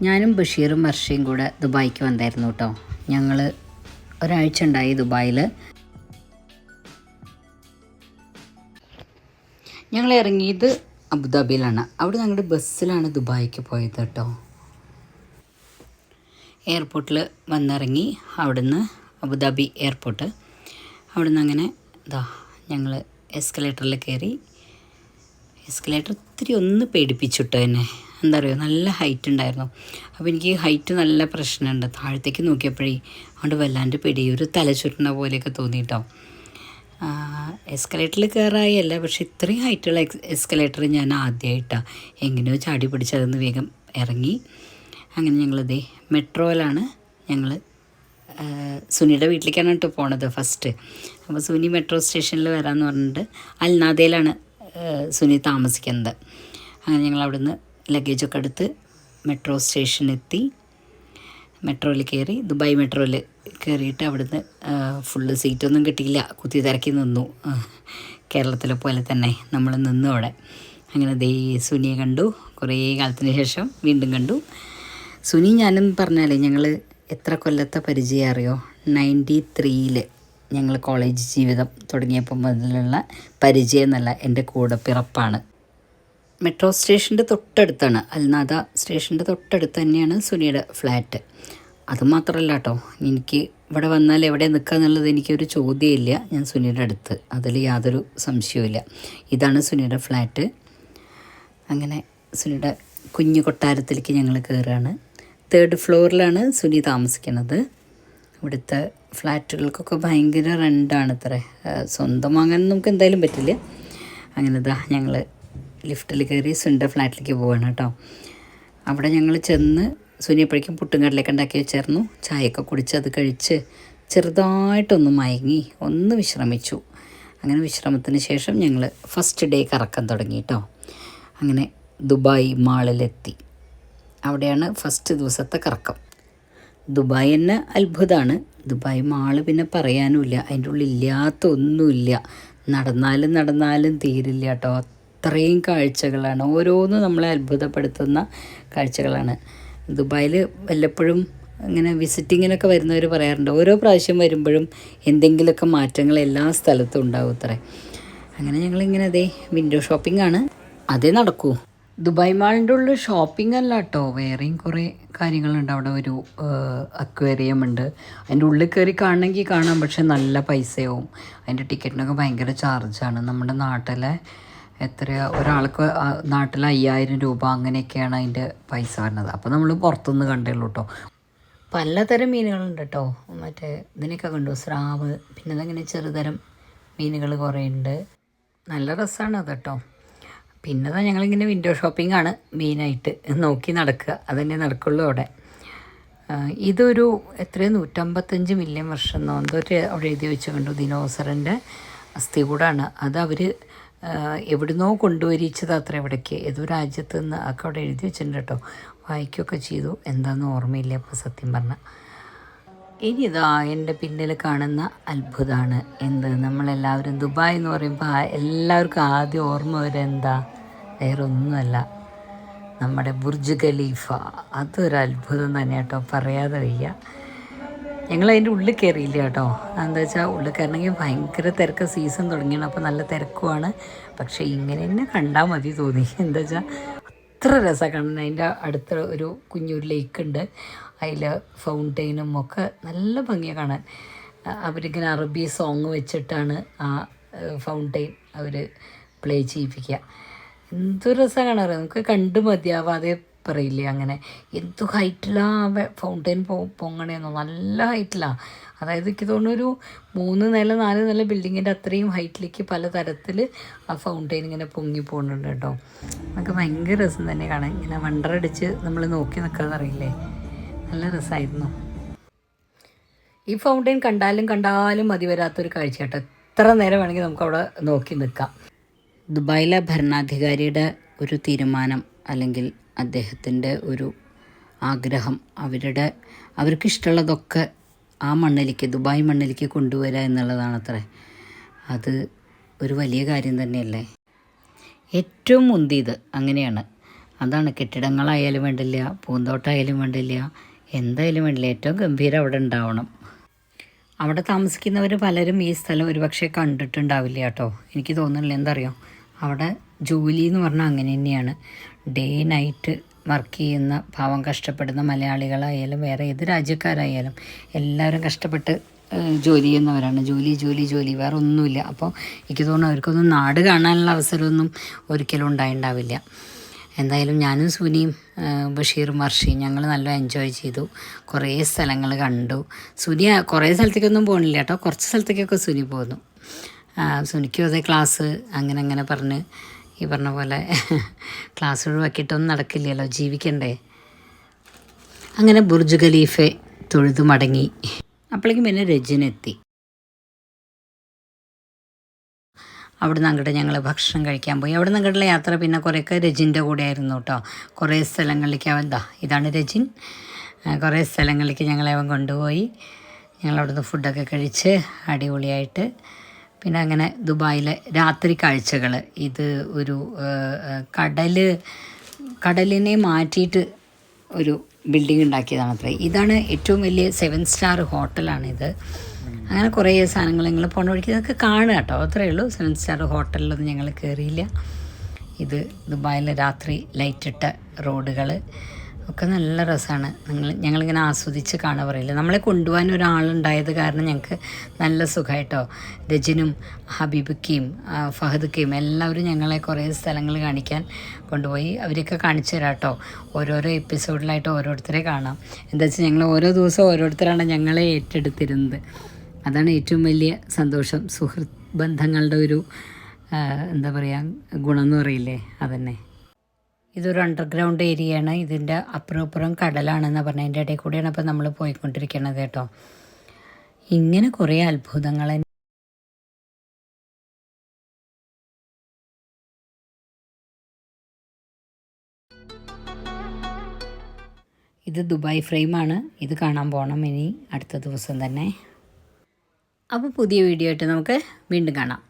ഞാനും ബഷീറും വർഷയും കൂടെ ദുബായിക്ക് വന്നായിരുന്നു കേട്ടോ. ഞങ്ങൾ ഒരാഴ്ച ഉണ്ടായി ദുബായിൽ. ഞങ്ങൾ ഇറങ്ങിയത് അബുദാബിയിലാണ്. അവിടെ ഞങ്ങളുടെ ബസ്സിലാണ് ദുബായിക്ക് പോയത് കേട്ടോ. എയർപോർട്ടിൽ വന്നിറങ്ങി, അവിടുന്ന് അബുദാബി എയർപോർട്ട്. അവിടുന്ന് അങ്ങനെ ഞങ്ങൾ എസ്കലേറ്ററിൽ കയറി. എസ്കലേറ്റർ ഇത്തിരി ഒന്ന് പേടിപ്പിച്ചിട്ടോ എന്നെ. എന്താ പറയുക, നല്ല ഹൈറ്റ് ഉണ്ടായിരുന്നു. അപ്പോൾ എനിക്ക് ഹൈറ്റ് നല്ല പ്രശ്നമുണ്ട്. താഴത്തേക്ക് നോക്കിയപ്പോഴേ അതുകൊണ്ട് വല്ലാണ്ട് പേടി, ഒരു തല ചുറ്റുന്ന പോലെയൊക്കെ തോന്നിയിട്ടോ. എസ്കലേറ്ററിൽ കയറായല്ല, പക്ഷെ ഇത്രയും ഹൈറ്റുള്ള എസ്കലേറ്റർ ഞാൻ ആദ്യമായിട്ടാണ്. എങ്ങനെയോ ചാടി പിടിച്ചതെന്ന് വേഗം ഇറങ്ങി. അങ്ങനെ ഞങ്ങളിതേ മെട്രോയിലാണ് ഞങ്ങൾ സുനിയുടെ വീട്ടിലേക്കാണ് കേട്ടോ പോണത് ഫസ്റ്റ്. അപ്പോൾ സുനി മെട്രോ സ്റ്റേഷനിൽ വരാമെന്ന് പറഞ്ഞിട്ട് അൽനാദയിലാണ് സുനി താമസിക്കുന്നത്. അങ്ങനെ ഞങ്ങൾ അവിടുന്ന് ലഗേജൊക്കെ എടുത്ത് മെട്രോ സ്റ്റേഷനെത്തി. മെട്രോയിൽ കയറി, ദുബായ് മെട്രോയിൽ കയറിയിട്ട് അവിടുന്ന് ഫുള്ള് സീറ്റൊന്നും കിട്ടിയില്ല, കുത്തി തിരക്കി നിന്നു. കേരളത്തിലെ പോലെ തന്നെ നമ്മൾ നിന്നു അവിടെ. അങ്ങനെ സുനിയെ കണ്ടു, കുറേ കാലത്തിന് ശേഷം വീണ്ടും കണ്ടു. സുനി ഞാനും പറഞ്ഞാലേ ഞങ്ങൾ എത്ര കൊല്ലത്തെ പരിചയം അറിയോ? 93 ഞങ്ങൾ കോളേജ് ജീവിതം തുടങ്ങിയപ്പോൾ മുതലുള്ള പരിചയം എന്നല്ല, എൻ്റെ കൂടെ പിറപ്പാണ്. മെട്രോ സ്റ്റേഷൻ്റെ തൊട്ടടുത്താണ്, അൽനാദ സ്റ്റേഷൻ്റെ തൊട്ടടുത്ത് തന്നെയാണ് സുനിയുടെ ഫ്ലാറ്റ്. അതുമാത്രമല്ല കേട്ടോ, എനിക്ക് ഇവിടെ വന്നാൽ എവിടെ നിൽക്കുക എന്നുള്ളത് എനിക്കൊരു ചോദ്യമില്ല. ഞാൻ സുനിയുടെ അടുത്ത്, അതിൽ യാതൊരു സംശയവുമില്ല. ഇതാണ് സുനിയുടെ ഫ്ലാറ്റ്. അങ്ങനെ സുനിയുടെ കുഞ്ഞു കൊട്ടാരത്തിലേക്ക് ഞങ്ങൾ കയറുകയാണ്. 3rd ഫ്ലോറിലാണ് സുനി താമസിക്കുന്നത്. ഇവിടുത്തെ ഫ്ലാറ്റുകൾക്കൊക്കെ ഭയങ്കര റെൻ്റാണ് അത്രേ. സ്വന്തം വാങ്ങാൻ നമുക്ക് എന്തായാലും പറ്റില്ല. അങ്ങനെ ഞങ്ങൾ ലിഫ്റ്റിൽ കയറി സുനിയുടെ ഫ്ലാറ്റിലേക്ക് പോവാണ് കേട്ടോ. അവിടെ ഞങ്ങൾ ചെന്ന് സുനി എപ്പോഴേക്കും പുട്ടും കടലൊക്കെ ഉണ്ടാക്കി വെച്ചായിരുന്നു. ചായയൊക്കെ കുടിച്ച് അത് കഴിച്ച് ചെറുതായിട്ടൊന്ന് മയങ്ങി ഒന്ന് വിശ്രമിച്ചു. അങ്ങനെ വിശ്രമത്തിന് ശേഷം ഞങ്ങൾ ഫസ്റ്റ് ഡേ കറക്കം തുടങ്ങി കേട്ടോ. അങ്ങനെ ദുബായ് മാളിലെത്തി. അവിടെയാണ് ഫസ്റ്റ് ദിവസത്തെ കറക്കം. ദുബായ് തന്നെ അത്ഭുതമാണ്. ദുബായ് മാള് പിന്നെ പറയാനുമില്ല, അതിൻ്റെ ഉള്ളിൽ ഇല്ലാത്ത ഒന്നുമില്ല. നടന്നാലും തീരില്ല കേട്ടോ. അത്രയും കാഴ്ചകളാണ്, ഓരോന്നും നമ്മളെ അത്ഭുതപ്പെടുത്തുന്ന കാഴ്ചകളാണ്. ദുബായിൽ വല്ലപ്പോഴും ഇങ്ങനെ വിസിറ്റിങ്ങിനൊക്കെ വരുന്നവർ പറയാറുണ്ട്, ഓരോ പ്രാവശ്യം വരുമ്പോഴും എന്തെങ്കിലുമൊക്കെ മാറ്റങ്ങൾ എല്ലാ സ്ഥലത്തും ഉണ്ടാവും അത്രേ. അങ്ങനെ ഞങ്ങളിങ്ങനെ വിൻഡോ ഷോപ്പിംഗ് ആണ്, അതേ നടക്കൂ. ദുബായ് മാളിൻ്റെ ഉള്ളിൽ ഷോപ്പിംഗ് അല്ല കേട്ടോ, വേറെയും കുറേ കാര്യങ്ങളുണ്ട്. അവിടെ ഒരു അക്വേറിയം ഉണ്ട്. അതിൻ്റെ ഉള്ളിൽ കയറി കാണണമെങ്കിൽ കാണാം, പക്ഷെ നല്ല പൈസയാവും. അതിൻ്റെ ടിക്കറ്റിനൊക്കെ ഭയങ്കര ചാർജാണ്. നമ്മുടെ നാട്ടിലെ ഒരാൾക്ക് നാട്ടിൽ 5000 രൂപ അങ്ങനെയൊക്കെയാണ് അതിൻ്റെ പൈസ വരുന്നത്. അപ്പോൾ നമ്മൾ പുറത്തുനിന്ന് കണ്ടേയുള്ളൂ കേട്ടോ. പലതരം മീനുകളുണ്ട് കേട്ടോ. മറ്റേ ഇതിനൊക്കെ കണ്ടു, സ്രാവ്, പിന്നെ അതങ്ങനെ ചെറുതരം മീനുകൾ കുറേ ഉണ്ട്. നല്ല രസമാണ് അത് കേട്ടോ. പിന്നെ ഞങ്ങളിങ്ങനെ വിൻഡോ ഷോപ്പിംഗ് ആണ് മെയിനായിട്ട്, നോക്കി നടക്കുക, അതന്നെ നടക്കുള്ളൂ അവിടെ. ഇതൊരു 155 മില്യൺ വർഷം എന്നോ എന്തോ അവിടെ എഴുതി വെച്ച് കണ്ടു. ദിനോസറിൻ്റെ അസ്ഥി കൂടാണ് അത്. അവർ എവിടുന്നോ കൊണ്ടുവരിച്ചത് അത്ര ഇവിടേക്ക്, ഏതോ രാജ്യത്ത് നിന്ന് ഒക്കെ അവിടെ എഴുതി വെച്ചിട്ടുണ്ട് കേട്ടോ. വായിക്കുകയൊക്കെ ചെയ്തു, എന്താണെന്ന് ഓർമ്മയില്ല ഇപ്പോൾ സത്യം പറഞ്ഞാൽ. ഇനി എൻ്റെ പിന്നിൽ കാണുന്ന അത്ഭുതമാണ് എന്ത്, നമ്മളെല്ലാവരും ദുബായ് എന്ന് പറയുമ്പോൾ എല്ലാവർക്കും ആദ്യം ഓർമ്മ വരെ എന്താ, വേറെ ഒന്നുമല്ല, നമ്മുടെ ബുർജ് ഖലീഫ. അതൊരു അത്ഭുതം തന്നെ കേട്ടോ, പറയാതെ വയ്യ. ഞങ്ങളതിൻ്റെ ഉള്ളിൽ കയറിയില്ല കേട്ടോ. എന്താ വെച്ചാൽ ഉള്ളിൽ കയറണമെങ്കിൽ ഭയങ്കര തിരക്ക്, സീസൺ തുടങ്ങിയാണ്, അപ്പോൾ നല്ല തിരക്കുമാണ്. പക്ഷേ ഇങ്ങനെ തന്നെ കണ്ടാൽ മതി തോന്നി. എന്താ വെച്ചാൽ അത്ര രസമാണ് കാണാൻ. അതിൻ്റെ അടുത്ത ഒരു കുഞ്ഞൊരു ലേക്കുണ്ട്, അതിൽ ഫൗണ്ടെയിനും ഒക്കെ നല്ല ഭംഗിയാണ് കാണാൻ. അവരിങ്ങനെ അറബി സോങ് വെച്ചിട്ടാണ് ആ ഫൗണ്ടെയിൻ അവർ പ്ലേ ചെയ്യിപ്പിക്കുക. എന്തൊരു രസമാണ് കാണാറ്, നമുക്ക് കണ്ടു മതിയാവാതെ പറയില്ലേ. അങ്ങനെ എന്തു ഹൈറ്റിലാണ് ഫൗണ്ടെയിൻ പൊങ്ങണേന്നോ, നല്ല ഹൈറ്റിലാണ്. അതായത് എനിക്ക് തോന്നുന്നു ഒരു 3 നില 4 നില ബിൽഡിങ്ങിൻ്റെ അത്രയും ഹൈറ്റിലേക്ക് പല തരത്തിൽ ആ ഫൗണ്ടെയിൻ ഇങ്ങനെ പൊങ്ങി പോകുന്നുണ്ട് കേട്ടോ. നമുക്ക് ഭയങ്കര രസം തന്നെ കാണാൻ. ഇങ്ങനെ വണ്ടറടിച്ച് നമ്മൾ നോക്കി നിൽക്കാമെന്നറിയില്ലേ, നല്ല രസമായിരുന്നു. ഈ ഫൗണ്ടെയിൻ കണ്ടാലും മതി വരാത്തൊരു കാഴ്ച കേട്ടോ. എത്ര നേരം വേണമെങ്കിൽ നമുക്കവിടെ നോക്കി നിൽക്കാം. ദുബായിലെ ഭരണാധികാരിയുടെ ഒരു തീരുമാനം അല്ലെങ്കിൽ അദ്ദേഹത്തിൻ്റെ ഒരു ആഗ്രഹം, അവർക്ക് ഇഷ്ടമുള്ളതൊക്കെ ആ മണ്ണിലേക്ക്, ദുബായ് മണ്ണിലേക്ക് കൊണ്ടുവരിക എന്നുള്ളതാണത്രേ. അത് ഒരു വലിയ കാര്യം തന്നെയല്ലേ. ഏറ്റവും മുന്തിയത് അങ്ങനെയാണ്. അതാണ്, കെട്ടിടങ്ങളായാലും വേണ്ടില്ല, പൂന്തോട്ടമായാലും വേണ്ടില്ല, എന്തായാലും വേണ്ടില്ല, ഏറ്റവും ഗംഭീരം അവിടെ ഉണ്ടാവണം. അവിടെ താമസിക്കുന്നവർ പലരും ഈ സ്ഥലം ഒരുപക്ഷെ കണ്ടിട്ടുണ്ടാവില്ല കേട്ടോ. എനിക്ക് തോന്നുന്നില്ല, എന്താ അറിയോ, അവിടെ ജോലി എന്ന് പറഞ്ഞാൽ അങ്ങനെ തന്നെയാണ്. ഡേ നൈറ്റ് വർക്ക് ചെയ്യുന്ന, പാവം കഷ്ടപ്പെടുന്ന മലയാളികളായാലും വേറെ ഏത് രാജ്യക്കാരായാലും എല്ലാവരും കഷ്ടപ്പെട്ട് ജോലി ചെയ്യുന്നവരാണ്. ജോലി ജോലി ജോലി, വേറെ ഒന്നുമില്ല. അപ്പോൾ എനിക്ക് തോന്നുന്നു അവർക്കൊന്നും നാട് കാണാനുള്ള അവസരമൊന്നും ഒരിക്കലും ഉണ്ടായിണ്ടാവില്ല. എന്തായാലും ഞാനും സുനിയും ബഷീറും വർഷയും ഞങ്ങൾ നല്ല എൻജോയ് ചെയ്തു. കുറേ സ്ഥലങ്ങൾ കണ്ടു. സുനി കുറേ സ്ഥലത്തേക്കൊന്നും പോകണില്ല കേട്ടോ, കുറച്ച് സ്ഥലത്തേക്കൊക്കെ സുനി പോന്നു. സുനിക്കും അതേ ക്ലാസ് അങ്ങനെ അങ്ങനെ പറഞ്ഞ് ഈ പറഞ്ഞ പോലെ ക്ലാസ് ഒഴിവാക്കിയിട്ടൊന്നും നടക്കില്ലല്ലോ, ജീവിക്കണ്ടേ. അങ്ങനെ ബുർജ് ഖലീഫെ തൊഴുതു മടങ്ങി. അപ്പോഴേക്കും പിന്നെ രജിനെത്തി. അവിടെ നിന്ന് അങ്ങോട്ട് ഞങ്ങൾ ഭക്ഷണം കഴിക്കാൻ പോയി. അവിടെ നിന്ന് അങ്ങോട്ടുള്ള യാത്ര പിന്നെ കുറേയൊക്കെ രജിൻ്റെ കൂടെ ആയിരുന്നു കേട്ടോ. കുറേ സ്ഥലങ്ങളിലേക്ക് ഇതാണ് രജിൻ. കുറേ സ്ഥലങ്ങളിലേക്ക് ഞങ്ങളെ അവൻ കൊണ്ടുപോയി. ഞങ്ങളവിടുന്ന് ഫുഡൊക്കെ കഴിച്ച് അടിപൊളിയായിട്ട് പിന്നെ അങ്ങനെ ദുബായിലെ രാത്രി കാഴ്ചകൾ. ഇത് ഒരു കടലിനെ മാറ്റിയിട്ട് ഒരു ബിൽഡിംഗ് ഉണ്ടാക്കിയതാണ് അത്രേ. ഇതാണ് ഏറ്റവും വലിയ 7 സ്റ്റാർ ഹോട്ടലാണിത്. അങ്ങനെ കുറേ സാധനങ്ങൾ ഞങ്ങൾ പോണ വഴിക്ക് ഇതൊക്കെ കാണുക കേട്ടോ, അത്രയേ ഉള്ളൂ. 7 സ്റ്റാർ ഹോട്ടലിലൊന്നും ഞങ്ങൾ കയറിയില്ല. ഇത് ദുബായിലെ രാത്രി ലൈറ്റിട്ട റോഡുകൾ ഒക്കെ നല്ല രസമാണ്. ഞങ്ങളിങ്ങനെ ആസ്വദിച്ച് കാണാൻ പറയില്ല. നമ്മളെ കൊണ്ടുപോകാൻ ഒരാളുണ്ടായത് കാരണം ഞങ്ങൾക്ക് നല്ല സുഖമായിട്ടോ. രജിനും ഹബീബിക്കയും ഫഹദ്ക്കയും എല്ലാവരും ഞങ്ങളെ കുറേ സ്ഥലങ്ങൾ കാണിക്കാൻ കൊണ്ടുപോയി. അവരൊക്കെ കാണിച്ചു തരാം കേട്ടോ. ഓരോരോ എപ്പിസോഡിലായിട്ട് ഓരോരുത്തരെ കാണാം. എന്താ വെച്ചാൽ ഞങ്ങൾ ഓരോ ദിവസവും ഓരോരുത്തരാണ് ഞങ്ങളെ ഏറ്റെടുത്തിരുന്നത്. അതാണ് ഏറ്റവും വലിയ സന്തോഷം. സുഹൃത്ത് ബന്ധങ്ങളുടെ ഒരു എന്താ പറയുക, ഗുണം എന്ന് പറയില്ലേ, അതന്നെ. ഇതൊരു അണ്ടർഗ്രൗണ്ട് ഏരിയയാണ്. ഇതിൻ്റെ അപ്പുറം കടലാണെന്ന് പറഞ്ഞാൽ അതിൻ്റെ ഇടയിൽ കൂടെയാണ് അപ്പോൾ നമ്മൾ പോയിക്കൊണ്ടിരിക്കുന്നത് കേട്ടോ. ഇങ്ങനെ കുറേ അത്ഭുതങ്ങൾ. ഇത് ദുബായ് ഫ്രെയിമാണ്. ഇത് കാണാൻ പോകണം ഇനി അടുത്ത ദിവസം തന്നെ. അപ്പോൾ പുതിയ വീഡിയോ ആയിട്ട് നമുക്ക് വീണ്ടും കാണാം.